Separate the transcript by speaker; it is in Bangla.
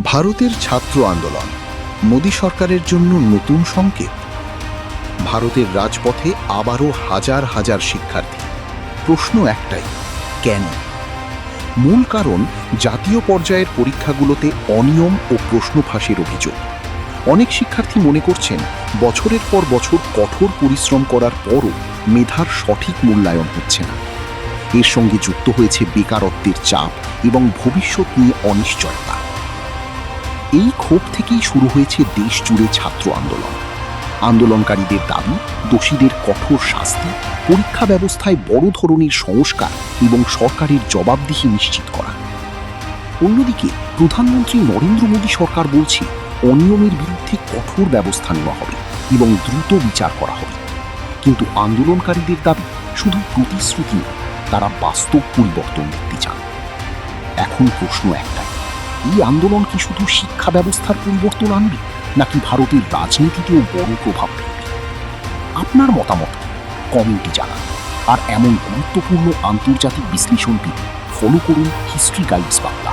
Speaker 1: ভারতের ছাত্র আন্দোলন মোদী সরকারের জন্য নতুন সংকেত। ভারতের রাজপথে আবারও হাজার হাজার শিক্ষার্থী। প্রশ্ন একটাই, কেন? মূল কারণ জাতীয় পর্যায়ের পরীক্ষাগুলোতে অনিয়ম ও প্রশ্ন ফাঁসের অভিযোগ। অনেক শিক্ষার্থী মনে করছেন বছরের পর বছর কঠোর পরিশ্রম করার পরও মেধার সঠিক মূল্যায়ন হচ্ছে না। এর সঙ্গে যুক্ত হয়েছে বেকারত্বের চাপ এবং ভবিষ্যৎ নিয়ে অনিশ্চয়তা। এই ক্ষোভ থেকেই শুরু হয়েছে দেশ জুড়ে ছাত্র আন্দোলন। আন্দোলনকারীদের দাবি দোষীদের কঠোর শাস্তি, পরীক্ষা ব্যবস্থায় বড় ধরনের সংস্কার এবং সরকারের জবাবদিহি নিশ্চিত করা। অন্যদিকে প্রধানমন্ত্রী নরেন্দ্র মোদী সরকার বলছে অনিয়মের বিরুদ্ধে কঠোর ব্যবস্থা নেওয়া হবে এবং দ্রুত বিচার করা হবে। কিন্তু আন্দোলনকারীদের দাবি শুধু প্রতিশ্রুতি নয়, তারা বাস্তব পরিবর্তন দেখতে চান। এখন প্রশ্ন একটাই, এই আন্দোলন কি শুধু শিক্ষা ব্যবস্থার পরিবর্তন আনবে, নাকি ভারতের রাজনীতিতেও বড় প্রভাব ফেলবে? আপনার মতামত কমেন্টে জানান। আর এমন গুরুত্বপূর্ণ আন্তর্জাতিক বিশ্লেষণ পেতে ফলো করুন হিস্ট্রি গাইডস বাংলা।